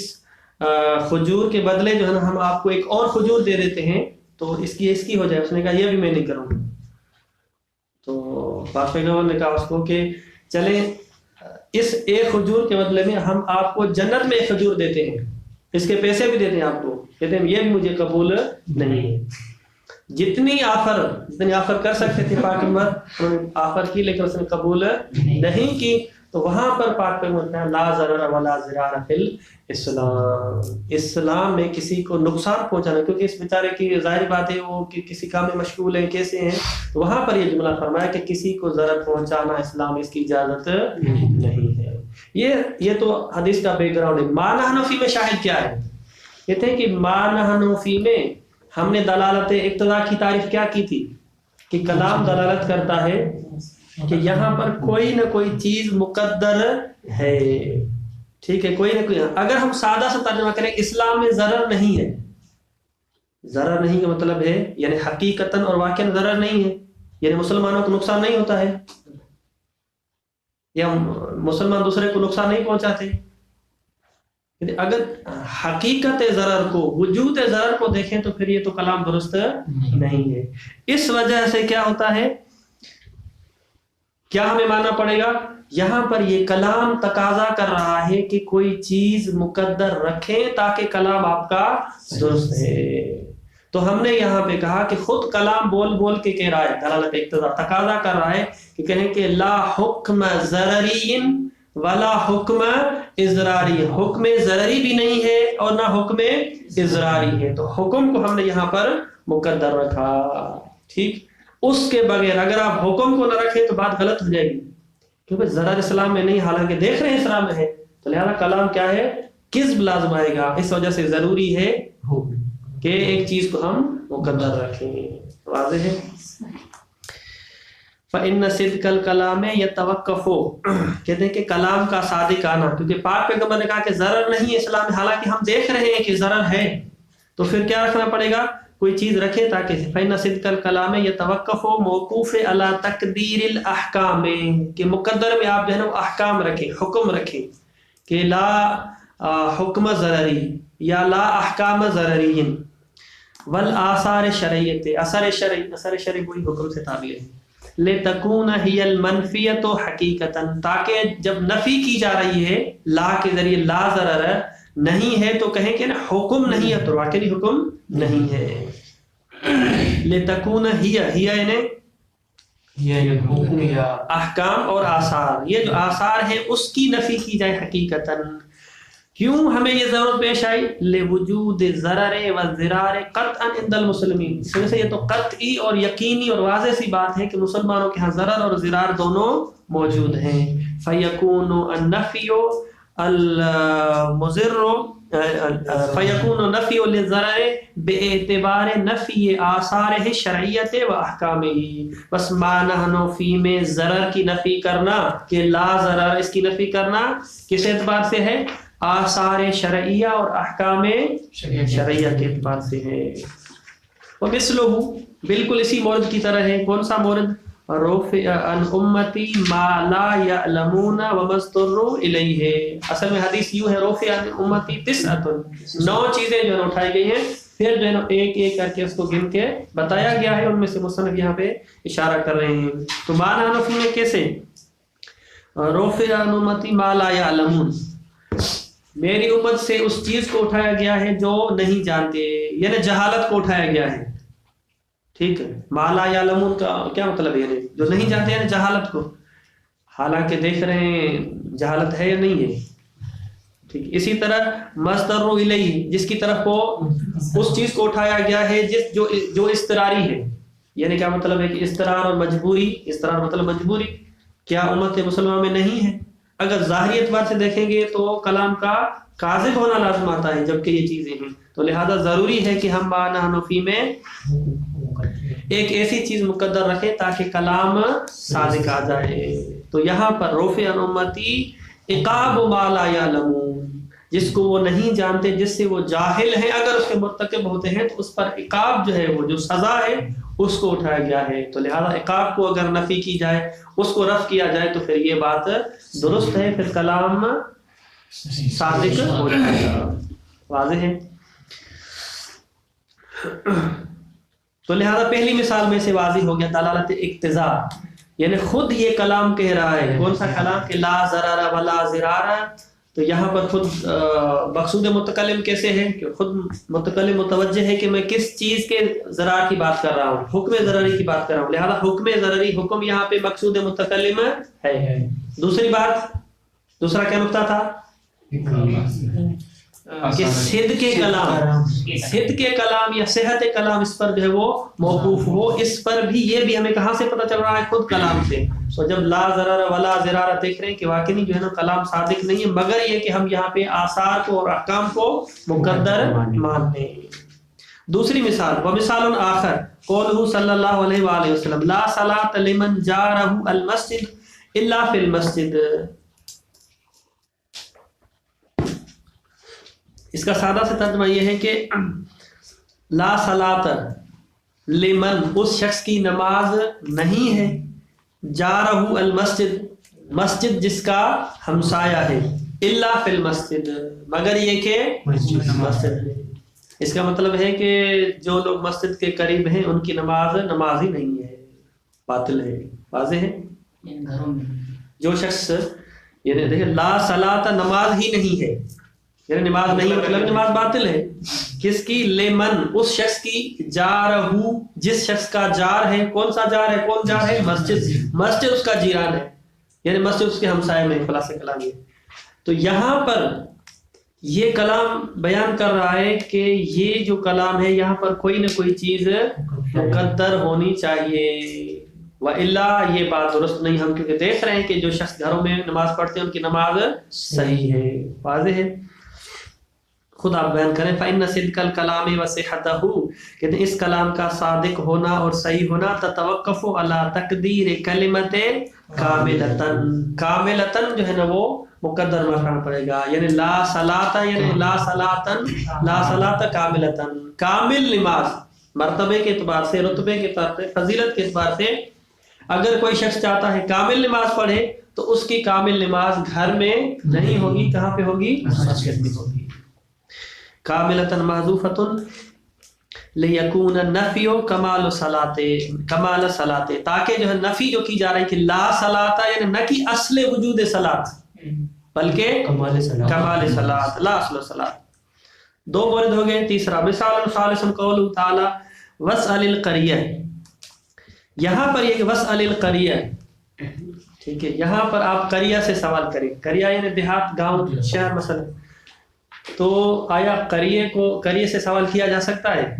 کھجور کے بدلے جو ہے نا ہم آپ کو ایک اور کھجور دے دیتے ہیں تو اس کی ہو جائے. اس نے کہا یہ بھی میں نہیں کروں گا. تو پاک پیغمبر نے کہا اس کو کہ چلیں اس ایک کھجور کے بدلے میں ہم آپ کو جنت میں ایک کھجور دیتے ہیں، اس کے پیسے بھی دیتے ہیں آپ کو. کہتے ہیں یہ بھی مجھے قبول نہیں ہے. جتنی آفر کر سکتے تھے پاک پیغمبر آفر کی، لیکن اس نے قبول نہیں کی. تو وہاں پر پاک پیغمبر کہا لا ضرر ولا ضرار فی الاسلام، اسلام میں کسی کو نقصان پہنچانا، کیونکہ اس بیچارے کی ظاہر بات ہے وہ کہ کسی کام میں مشغول ہیں کیسے ہیں. تو وہاں پر یہ جملہ فرمایا کہ کسی کو ضرر پہنچانا اسلام اس کی اجازت نہیں ہے. یہ تو حدیث کا بیک گراؤنڈ ہے. ما نحن فی میں شاہد کیا ہے؟ کہتے ہیں کہ ما نحن فی میں ہم نے دلالت اقتضاء کی تعریف کیا کی تھی کہ کلام دلالت کرتا ہے کہ یہاں پر کوئی نہ کوئی چیز مقدر ہے. ٹھیک ہے، کوئی نہ کوئی. اگر ہم سادہ سا ترجمہ کریں اسلام میں ضرر نہیں ہے، ضرر نہیں کا مطلب ہے یعنی حقیقتاً اور واقعاً ضرر نہیں ہے، یعنی مسلمانوں کو نقصان نہیں ہوتا ہے یا مسلمان دوسرے کو نقصان نہیں پہنچاتے. اگر حقیقت ضرر کو، وجود ضرر کو دیکھیں تو پھر یہ تو کلام درست نہیں ہے. اس وجہ سے کیا ہوتا ہے کیا ہمیں ماننا پڑے گا؟ یہاں پر یہ کلام تقاضا کر رہا ہے کہ کوئی چیز مقدر رکھیں تاکہ کلام آپ کا درست ہے. تو ہم نے یہاں پہ کہا کہ خود کلام بول بول کے کہہ رہا ہے، دلالت اقتضا تقاضا کر رہا ہے کہ کہیں کہ لا حکم ضرری ولا حکم اضراری، حکم ضرری بھی نہیں ہے اور نہ حکم اضراری ہے. تو حکم کو ہم نے یہاں پر مقدر رکھا. ٹھیک، اس کے بغیر اگر آپ حکم کو نہ رکھیں تو بات غلط ہو جائے گی، کیونکہ ضرر اسلام میں نہیں، حالانکہ دیکھ رہے ہیں اسلام میں ہے. تو لہذا کلام کیا ہے؟ کذب لازم آئے گا. اس وجہ سے ضروری ہے کہ ایک چیز کو ہم مقدر رکھیں. واضح ہے؟ فَإِنَّ صِدْقَ الْكَلَامِ يَتَوَقَّفُ، کہتے ہیں کہ کلام کا صادق آنا، کیونکہ پاک پیغمبر نے کہا کہ ضرر نہیں ہے اسلام میں، حالانکہ ہم دیکھ رہے ہیں کہ ضرر ہے، تو پھر کیا رکھنا پڑے گا؟ کوئی چیز رکھے تاکہ فَإِنَّ صِدْقَ الْكَلَامِ يَتَوَقَّفُ موقوف علی تقدیر الاحکام، کہ مقدر میں آپ جو ہے نا احکام رکھیں، حکم رکھیں کہ لا حکم ضرری یا لا احکام ضرری والآثار شرعیت، اثر شرعی وہی حکم سے تعبیر ہے. لتکون ہی المنفیت حقیقتاً، تاکہ جب نفی کی جا رہی ہے لا کے ذریعے لا ضرر نہیں ہے تو کہیں کہ نا حکم نہیں ہے، تو واقعی حکم نہیں ہے. لتکون ہی یعنی احکام اور آثار، یہ جو آثار ہیں اس کی نفی کی جائے حقیقتاً. کیوں ہمیں یہ ضرورت پیش آئی؟ لوجود ضرر و ضرار قطعا عند المسلمین، اس وجہ سے یہ تو قطعی اور یقینی اور واضح سی بات ہے کہ مسلمانوں کے ہاں ضرر اور ضرار دونوں موجود ہیں. فیکون النفی المضر فیکون نفی للضرر باعتبار نفی آثارہ شرعیت و احکامہ. بس ما نحن فی میں ضرر کی نفی کرنا کہ لا ضرر، اس کی نفی کرنا کس اعتبار سے ہے؟ آثار شرعیہ اور احکام شرعیہ کے اعتبار سے ہے. ومثلہ، بالکل اسی مورد کی طرح ہے. کون سا مورد؟ رفع عن امتی ما لا یعلمون ومضطروا الیہ. اصل میں حدیث یوں ہے، رفع عن امتی تسعۃ، 9 چیزیں جو ہے اٹھائی گئی ہیں، پھر جو ہے نا ایک ایک کر کے اس کو گن کے بتایا گیا ہے. ان میں سے مصنف یہاں پہ اشارہ کر رہے ہیں. تو معنی نفی میں کیسے؟ رفع عن امتی ما لا یعلمون، میری امت سے اس چیز کو اٹھایا گیا ہے جو نہیں جانتے، یعنی جہالت کو اٹھایا گیا ہے. ٹھیک ہے، ما لا یعلمون کا کیا مطلب ہے؟ یعنی جو نہیں جانتے ہیں جہالت کو، حالانکہ دیکھ رہے ہیں جہالت ہے یا نہیں ہے. ٹھیک، اسی طرح مضطر الیہ، جس کی طرف وہ اس چیز کو اٹھایا گیا ہے جو اضطراری ہے. یعنی کیا مطلب ہے کہ اضطرار اور مجبوری، اضطرار مطلب مجبوری کیا امت مسلمہ میں نہیں ہے؟ اگر ظاہری اعتبار سے دیکھیں گے تو کلام کا کاذب ہونا لازم آتا ہے، جبکہ یہ چیزیں ہیں. تو لہذا ضروری ہے کہ ہم معنی نفی میں ایک ایسی چیز مقدر رکھیں تاکہ کلام صادق آ جائے. تو یہاں پر رفع عن امتی عقاب ما لا یعلمون، جس کو وہ نہیں جانتے، جس سے وہ جاہل ہیں، اگر اس کے مرتکب ہوتے ہیں تو اس پر عقاب جو ہے، وہ جو سزا ہے اس کو اٹھایا گیا ہے. تو لہذا عقاب کو اگر نفی کی جائے، اس کو رفع کیا جائے تو پھر یہ بات درست ہے، پھر کلام صادق ہو جائے گا. واضح ہے؟ تو لہذا پہلی مثال میں سے واضح ہو گیا دلالت اقتضا، یعنی خود یہ کلام کہہ رہا ہے. کون سا کلام؟ کہ لا ضرر ولا ضرار. تو یہاں پر خود مقصود متکلم کیسے ہے کہ خود متکلم متوجہ ہے کہ میں کس چیز کے ضرار کی بات کر رہا ہوں، حکم ضرری کی بات کر رہا ہوں. لہذا حکم ضرری، حکم یہاں پہ مقصود متکلم ہے. دوسری بات، دوسرا کیا نقطہ تھا؟ کہ صدق کلام یا صحت کلام اس پر جو ہے وہ موقوف ہو. اس پر بھی یہ بھی ہمیں کہاں سے پتہ چل رہا ہے؟ خود کلام سے. تو جب لا ضرر ولا ضرار دیکھ رہے ہیں کہ واقعی جو ہے نا کلام صادق نہیں ہے، مگر یہ کہ ہم یہاں پہ آثار کو اور احکام کو مقدر مانتے ہیں. دوسری مثال، ومثال آخر قولہ صلی اللہ علیہ وآلہ وسلم لا صلاۃ لمن جارہ المسجد الا فی المسجد. اس کا سادہ سے ترجمہ یہ ہے کہ لا صلاۃ لمن، اس شخص کی نماز نہیں ہے، جارہ المسجد، مسجد جس کا ہمسایہ ہے، الا فی المسجد، مگر یہ کہ مسجد ہے. اس کا مطلب ہے کہ جو لوگ مسجد کے قریب ہیں ان کی نماز ہی نہیں ہے، باطل ہے. واضح ہے؟ جو شخص یعنی دیکھیں لا صلاۃ نماز ہی نہیں ہے، یعنی نماز نہیں مطلب نماز باطل ہے. کس کی؟ لمن اس شخص کی، جارہ جس شخص کا جار ہے. کون سا جار ہے؟ کون جار ہے؟ مسجد. مسجد اس کا جیران ہے، یعنی مسجد اس کے ہمسائے میں. خلاصہ کلام یہ. تو یہاں پر یہ کلام بیان کر رہا ہے کہ یہ جو کلام ہے یہاں پر کوئی نہ کوئی چیز مقدر ہونی چاہیے، وَإِلَّا یہ بات درست نہیں. ہم کیونکہ دیکھ رہے ہیں کہ جو شخص گھروں میں نماز پڑھتے ہیں ان کی نماز صحیح ہے، واضح ہے. خود آپ بیان کریں. فَإِنَّ صِدْقَ الْكَلَامِ وَصِحَّتَهُ کہتے ہیں اس کلام کا صادق ہونا اور صحیح ہونا تتوقف علی تقدیر کلمت کاملتن. کاملتن جو ہے نا وہ مقدر مفعول پڑے گا، یعنی لا صلاۃ، یعنی لا صلاۃن، لا صلاۃ کاملتن، کامل نماز مرتبے کے اعتبار سے، رتبے کے اعتبار سے، فضیلت کے اعتبار سے. اگر کوئی شخص چاہتا ہے کامل نماز پڑھے تو اس کی کامل نماز گھر میں نہیں ہوگی. کہاں پہ ہوگی؟ مسجد میں ہوگی. کاملتن محذوفتن لیکون النفی کمال صلاۃ، کمال صلاۃ، تاکہ جو ہے نفی جو کی جا رہی کہ لا صلاۃ یعنی نہ کہ اصل وجود صلاۃ بلکہ کمال صلاۃ، لا اصل صلاۃ. دو مورد ہو گئے. تیسرا مثال خالص قول تعالی واسأل القریہ. یہاں پر یہ کہ واسأل القریہ، ٹھیک ہے، یہاں پر آپ قریہ سے سوال کریں. قریہ یعنی دیہات، گاؤں، شہر مثلا. تو آیا قریہ سے سوال کیا جا سکتا ہے؟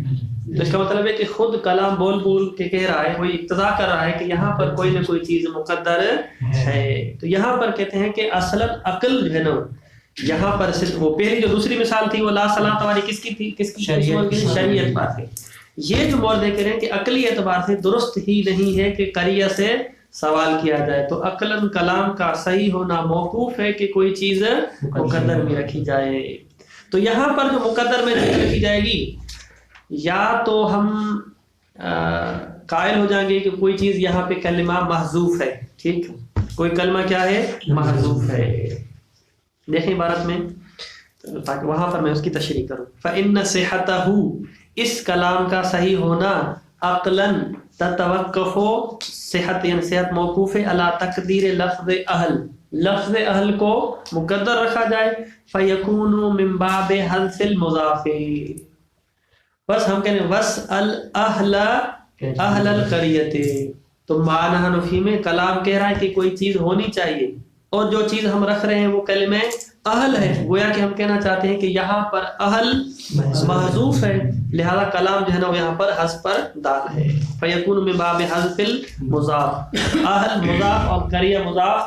تو اس کا مطلب ہے کہ خود کلام بول بول کے کہہ رہا ہے، وہی اقتضا کر رہا ہے کہ یہاں پر کوئی نہ کوئی چیز مقدر ہے. تو یہاں پر کہتے ہیں کہ اصلا عقل جو ہے نا یہاں پر صرف وہ پہلی جو دوسری مثال تھی وہ لا صلاۃ والی کس کی تھی؟ کس کی؟ شرعی اعتبار سے. یہ جو مورد کہہ رہے ہیں کہ عقلی اعتبار سے درست ہی نہیں ہے کہ قریہ سے سوال کیا جائے. تو عقلاً کلام کا صحیح ہونا موقوف ہے کہ کوئی چیز مقدر میں رکھی جائے. تو یہاں پر جو مقدر میں رکھی جائے گی، یا تو ہم قائل ہو جائیں گے کہ کوئی چیز یہاں پہ کلمہ محذوف ہے. ٹھیک، کوئی کلمہ کیا ہے؟ محذوف ہے. دیکھیں عبارت میں تاکہ وہاں پر میں اس کی تشریح کروں. فَإِنَّ صِحَتَهُ اس کلام کا صحیح ہونا عقلاً تتوقف، صحت یعنی صحت موقوف ہے علی تقدیر لفظ اہل، لفظ اہل کو مقدر رکھا جائے. فَيَكُونُ مِن بَابِ حَذْفِ الْمُضَافِ. بس ہم کہنے وَاسْأَلْ أَهْلَ الْقَرْيَةِ. تو معنی حنفی میں کلام کہہ رہا ہے کہ کوئی چیز ہونی چاہیے، اور جو چیز ہم رکھ رہے ہیں وہ کلمہ اہل ہے. گویا کہ ہم کہنا چاہتے ہیں کہ یہاں پر اہل محذوف ہے، لہذا کلام جو ہے نا وہ یہاں پر حذف پر دال ہے. فَيَكُونُ مِن بَابِ حَذْفِ الْمُضَاف، اہل مضاف اور قریہ مضاف.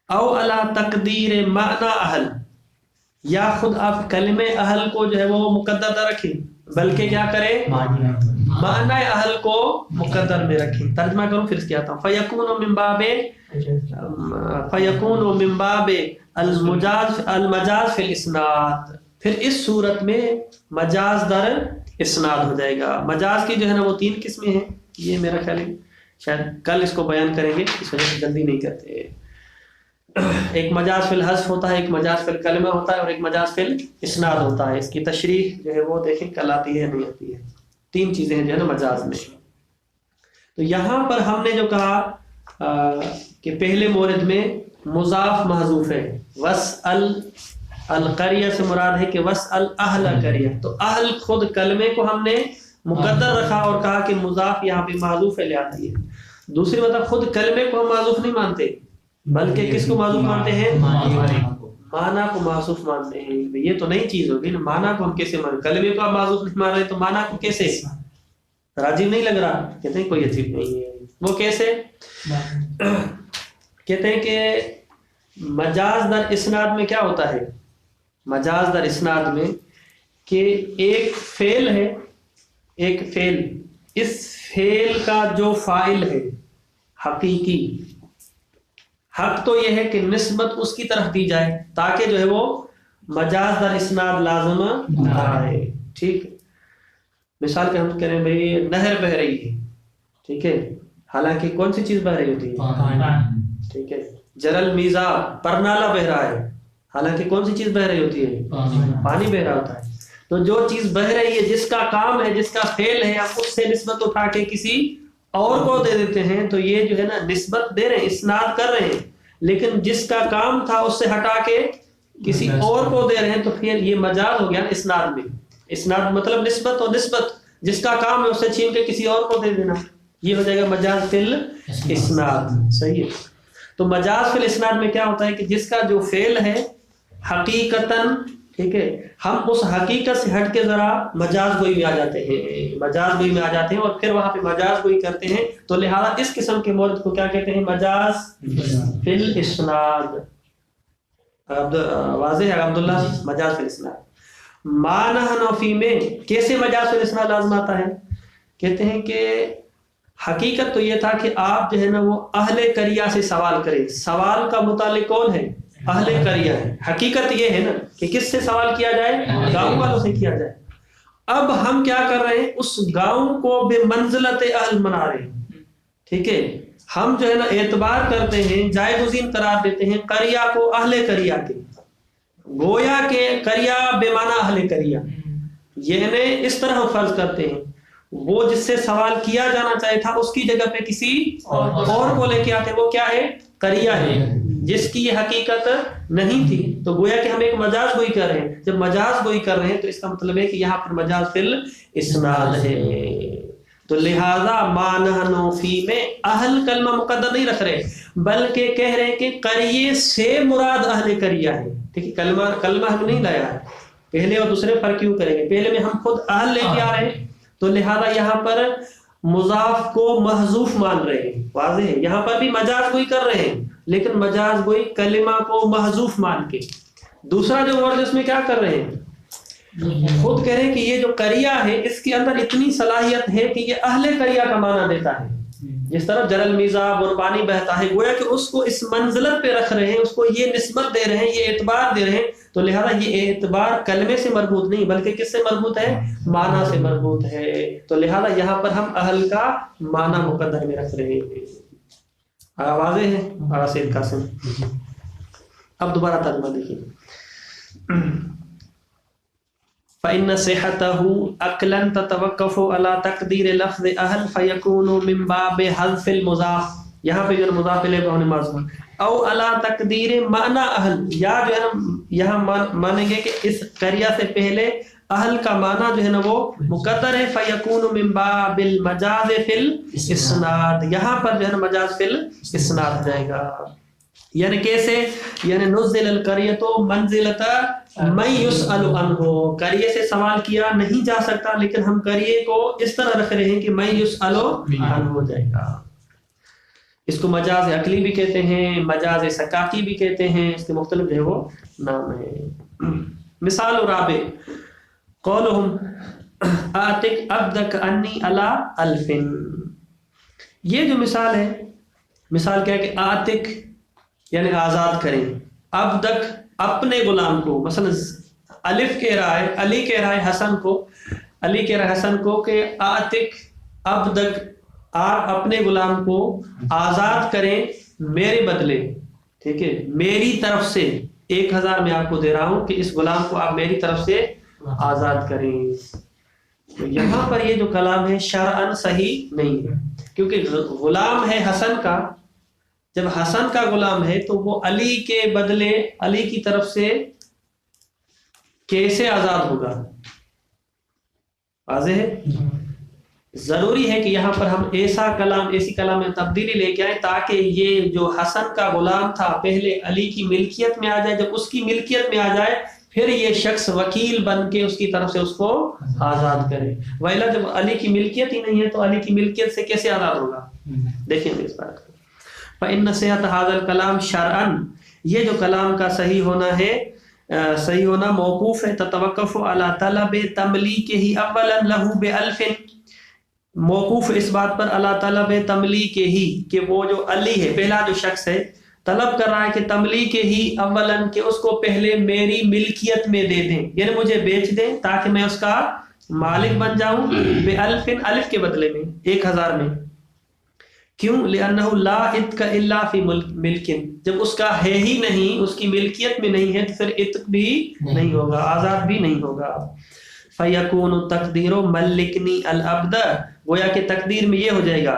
او علی تقدیر معنی اہل، یا خود آپ کلمہ اہل کو جو ہے وہ مقدر نہ رکھیں بلکہ کیا کریں؟ معنی اہل کو مقدر میں رکھیں. ترجمہ کروں پھر اس کے آتا ہوں. فَيَكُونُ مِن بَابِ الْمَجَاز فِي الْإِسْنَادِ. پھر اس صورت میں مجاز در اسناد ہو جائے گا. مجاز کی جو ہے نا وہ 3 قسمیں ہیں. یہ میرا خیال ہے شاید کل اس کو بیان کریں گے، اس وجہ سے جلدی نہیں کرتے. ایک مجاز فی الحذف ہوتا ہے، ایک مجاز فی الکلمہ ہوتا ہے، اور ایک مجاز فی الاسناد ہوتا ہے. اس کی تشریح جو ہے وہ دیکھیں کل آتی ہے نہیں آتی ہے. 3 چیزیں ہیں جو ہے نا مجاز میں. تو یہاں پر ہم نے جو کہا کہ پہلے مورد میں مضاف محذوف ہے. واسأل القریہ سے مراد ہے کہ واسأل اہل قریہ. تو اہل خود کلمے کو ہم نے مقدر رکھا اور کہا کہ مضاف یہاں پہ محذوف ہے لے آتی ہے. دوسری مطلب خود کلمے کو ہم محذوف نہیں مانتے بلکہ کس کو محذوف مانتے ہیں؟ معنی کو محذوف مانتے ہیں. یہ تو نئی چیز ہوگی نا، معنی کو ہم کیسے مانیں؟ کلمے کو آپ محذوف نہیں مان رہے تو معنی کو کیسے؟ راجیب نہیں لگ رہا؟ کہتے ہیں کوئی عجیب نہیں ہے. وہ کیسے؟ کہتے ہیں کہ مجاز در اسناد میں کیا ہوتا ہے؟ مجاز در اسناد میں کہ ایک فعل ہے، ایک فعل، اس فعل کا جو فاعل ہے حقیقی، حق تو یہ ہے کہ نسبت اس کی طرف دی جائے تاکہ جو ہے وہ مجاز در اسناد لازم آئے. ٹھیک، مثال کے ہم کہہ رہے ہیں بھائی نہر بہ رہی ہے، ٹھیک ہے، حالانکہ کون سی چیز بہ رہی ہوتی ہے؟ ٹھیک ہے. جرل میزا، پرنالا بہ رہا ہے، حالانکہ کون سی چیز بہ رہی ہوتی ہے؟ پانی بہ رہا ہوتا ہے. تو جو چیز بہ رہی ہے، جس کا کام ہے، جس کا فعل ہے، ہم اس سے نسبت اٹھا کے کسی اور کو دے دیتے ہیں تو یہ جو ہے نا نسبت دے رہے ہیں، اسناد کر رہے ہیں، لیکن جس کا کام تھا اس سے ہٹا کے کسی اور کو دے رہے ہیں تو پھر یہ مجاز ہو گیا اسناد میں. اسناد مطلب نسبت، اور نسبت جس کا کام ہے اس سے چھین کے کسی اور کو دے دینا، یہ ہو جائے گا مجاز فی الاسناد. صحیح ہے. تو مجاز فی الاسناد میں کیا ہوتا ہے کہ جس کا جو فعل ہے حقیقتاً، ٹھیک ہے، ہم اس حقیقت سے ہٹ کے ذرا مجاز گوئی میں آ جاتے ہیں، مجاز گوئی میں آ جاتے ہیں اور پھر وہاں پہ مجاز گوئی کرتے ہیں. تو لہذا اس قسم کے مورد کو کیا کہتے ہیں؟ مجاز فی الاسناد. واضح ہے عبداللہ؟ مجاز فی الاسناد. ما نحن فی میں کیسے مجاز فی الاسناد لازم آتا ہے؟ کہتے ہیں کہ حقیقت تو یہ تھا کہ آپ جو ہے نا وہ اہل قریہ سے سوال کریں. سوال کا متعلق کون ہے؟ اہل قریہ ہے. حقیقت یہ ہے نا کہ کس سے سوال کیا جائے؟ گاؤں والوں سے کیا جائے. اب ہم کیا کر رہے ہیں؟ اس گاؤں کو بے منزلت اہل بنا رہے ہیں. ٹھیک ہے، ہم جو ہے نا اعتبار کرتے ہیں، جائگزین قرار دیتے ہیں قریہ کو اہل قریہ کے، گویا کہ قریہ بے معنی اہل قریہ. یعنی اس طرح ہم فرض کرتے ہیں وہ جس سے سوال کیا جانا چاہے تھا اس کی جگہ پہ کسی اور کو لے کے آتے، وہ کیا ہے؟ قریہ ہے، جس کی یہ حقیقت نہیں تھی. تو گویا کہ ہم ایک مجاز گوئی کر رہے ہیں. جب مجاز گوئی کر رہے ہیں تو اس کا مطلب ہے کہ یہاں پر مجاز فی الاسناد ہے. تو لہذا ما نحن فی میں اہل کلمہ مقدر نہیں رکھ رہے، بلکہ کہہ رہے ہیں کہ قریے سے مراد اہل قریہ ہے. ٹھیک ہے، کلمہ ہم نہیں لایا ہے. پہلے اور دوسرے فرق کیوں کریں گے؟ پہلے میں ہم خود اہل لے کے آ رہے ہیں تو لہذا یہاں پر مضاف کو محذوف مان رہے ہیں. واضح ہے، یہاں پر بھی مجاز گوئی کر رہے ہیں لیکن مجاز گوئی کلمہ کو محذوف مان کے. دوسرا جو ورد اس میں کیا کر رہے ہیں؟ خود کہہ رہے ہیں کہ یہ جو قریہ ہے اس کے اندر اتنی صلاحیت ہے کہ یہ اہل قریہ کا معنی دیتا ہے. جس طرح جرل میزاب اور پانی بہتا ہے، گویا کہ اس کو اس منزلت پہ رکھ رہے ہیں، اس کو یہ نسبت دے رہے ہیں، یہ اعتبار دے رہے ہیں. تو لہذا یہ اعتبار کلمے سے مربوط نہیں بلکہ کس سے مربوط ہے؟ معنی سے مربوط ہے. تو لہذا یہاں پر ہم اہل کا معنی مقدر میں رکھ رہے ہیں. واضح ہے سید قاسم؟ اب دوبارہ ترجمہ دیکھیے. فإن صحته عقلا تتوقف على تقدیر لفظ اہل فیکون من باب حذف المضاف. یہاں پہ جو ہے مضاف الیہ کو ہونے معذور او علی تقدیر معنی اہل، یا جو ہے نا یہاں مانیں گے کہ اس قریہ سے پہلے اہل کا معنی جو ہے نا وہ مقدر ہے. فیکون من باب المجاز فی الاسناد، یہاں پر جو ہے نا مجاز فی الاسناد جائے گا. یعنی کیسے؟ یعنی نزل القریۃ منزلۃ من یسأل عنہ، قریے سے سوال کیا نہیں جا سکتا لیکن ہم قریے کو اس طرح رکھ رہے ہیں کہ من یسأل عنہ ہو جائے گا. اس کو مجاز عقلی بھی کہتے ہیں، مجاز سکاکی بھی کہتے ہیں، اس کے مختلف جو ہے وہ نام ہیں. مثال رابع قولہم آتک عبدک انی علی الف. یہ جو مثال ہے، مثال کیا ہے کہ آتک یعنی آزاد کریں، عبدک اپنے غلام کو. مثلا الف کہہ رہا ہے، علی کہہ رہا ہے حسن کو، علی کہہ رہا ہے حسن کو کہ آتک عبدک، آپ اپنے غلام کو آزاد کریں میرے بدلے. ٹھیک ہے، میری طرف سے 1000 میں آپ کو دے رہا ہوں کہ اس غلام کو آپ میری طرف سے آزاد کریں. تو یہاں پر یہ جو کلام ہے شرعاً صحیح نہیں ہے، کیونکہ غلام ہے حسن کا. جب حسن کا غلام ہے تو وہ علی کے بدلے علی کی طرف سے کیسے آزاد ہوگا؟ واضح ہے. ضروری ہے کہ یہاں پر ہم ایسی کلام میں تبدیلی لے کے آئیں تاکہ یہ جو حسن کا غلام تھا پہلے علی کی ملکیت میں آ جائے. جب اس کی ملکیت میں آ جائے پھر یہ شخص وکیل بن کے اس کی طرف سے اس کو آزاد کرے. وَإِلَّا جب علی کی ملکیت ہی نہیں ہے تو علی کی ملکیت سے کیسے آزاد ہوگا؟ دیکھیں گے اس بات کو. فَإِنَّ صِحَّةَ هَذَا الْكَلَامِ شَرْعًا، یہ جو کلام کا صحیح ہونا ہے، صحیح ہونا موقوف ہے تتوقف علی طلب تملیکہ اولا لہ بألف. موقوف اس بات پر اللہ طلب تملیکہ ہی، کہ وہ جو علی ہے پہلا جو شخص ہے طلب کر رہا ہے کہ تملیکہ ہی اولا، کہ اس کو پہلے میری ملکیت میں دے دیں، یعنی مجھے بیچ دیں تاکہ میں اس کا مالک بن جاؤں. بألف، الف کے بدلے میں 1000 میں. کیوں؟ لأنه لا عتق الا فی ملک، جب اس کا ہے ہی نہیں، اس کی ملکیت میں نہیں ہے تو پھر عتق بھی نہیں ہوگا، آزاد بھی نہیں ہوگا. فیکون تقدیر ملکنی العبد، گویا کہ تقدیر میں یہ ہو جائے گا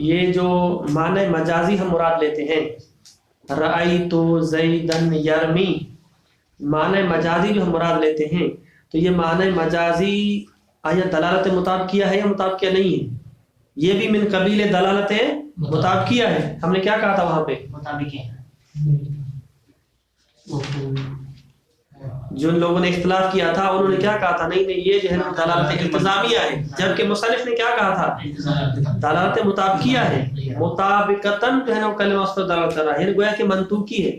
یہ جو معنی مجازی ہم مراد لیتے ہیں، رأیت زیدن یرمی، معنی مجازی جو ہم مراد لیتے ہیں، تو یہ معنی مجازی آیا دلالت مطابقیہ ہے یا مطابقیہ نہیں ہے؟ یہ بھی من قبیل دلالت مطابقیہ ہے. ہم نے کیا کہا تھا وہاں پہ؟ جن لوگوں نے اختلاف کیا تھا انہوں نے کیا کہا تھا؟ نہیں یہ جو ہے نا دلالت التزامیہ ہے، جبکہ مصنف نے کیا کہا تھا؟ دلالت مطابقیہ ہے. مطابقتاً جو ہے نا کلمہ اس پر دلالت کر رہا ہے، یعنی گویا کہ منطوقی ہے.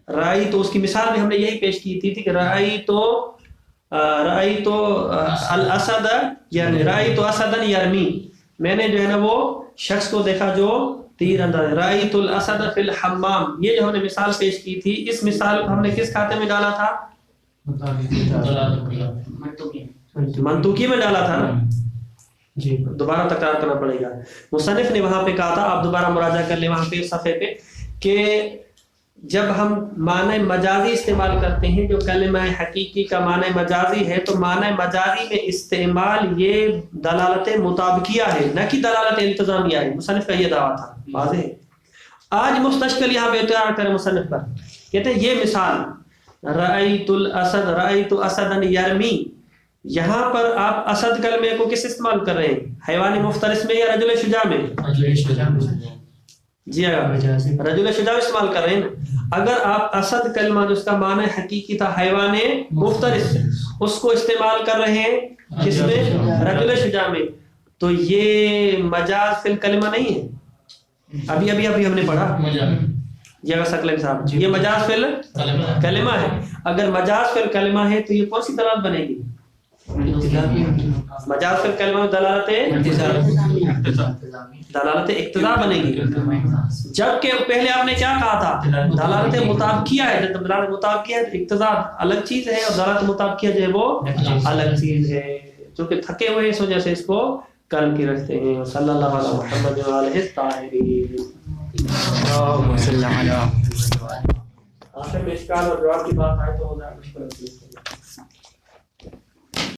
رائی تو اس کی مثال بھی ہم نے یہی پیش کی تھی کہ رائی تو الاسد یعنی رائی تو اسدن یرمی، میں نے جو ہے نا وہ شخص کو دیکھا جو تیر انداز. رأیت الاسد فی الحمام، یہ جو ہم نے مثال پیش کی تھی، اس مثال کو ہم نے کس کھاتے میں ڈالا تھا؟ منطوقی میں ڈالا تھا نا. جی دوبارہ تکرار کرنا پڑے گا. مصنف نے وہاں پہ کہا تھا، آپ دوبارہ مراجعہ کر لیں وہاں پہ صفحے پہ، کہ جب ہم معنی مجازی استعمال کرتے ہیں، جو کلمہ حقیقی کا معنی مجازی ہے، تو معنی مجازی میں استعمال یہ دلالت مطابقیہ ہے، نہ کہ دلالت التزامیہ ہے. مصنف کا یہ دعویٰ تھا، واضح ہے. آج مستشکل یہاں پہ اعتراض کرے مصنف پر، کہتے ہیں یہ مثال رأیت الاسد رأیت اسدن یرمی، یہاں پر آپ اسد کلمے کو کس استعمال کر رہے ہیں؟ حیوان مفترس میں یا رجل شجاع میں؟ جی رجل شجاع استعمال کر رہے ہیں. اگر آپ اسد کلمہ جو اس کا معنی حقیقی تھا حیوان مفترس، اس کو استعمال کر رہے ہیں کس میں؟ رجل شجاع میں، تو یہ مجاز فی الکلمہ نہیں ہے. ابھی ہم نے پڑھا یہ سکلین صاحب، یہ مجاز فی الکلمہ ہے. اگر مجاز فی الکلمہ ہے تو یہ کون سی دلالت بنے گی؟ مجاز فی الکلمہ میں دلالت اقتضاء بنے گی. جبکہ پہلے آپ نے کیا کہا تھا؟ دلالت مطابقیہ ہے. جب دلالت مطابقیہ ہے تو اقتضاء الگ چیز ہے، اور دلالت مطابقیہ جو ہے وہ الگ چیز ہے. جو کہ تھکے ہوئے اس وجہ سے اس کو کل کی رکھتے ہیں. صلی اللہ علیہ محمد وآلہ الطاہرین. اللہم صلی علی محمد. آخر میں اشکال اور جواب کی بات آئے تو ہو جائے مشکل.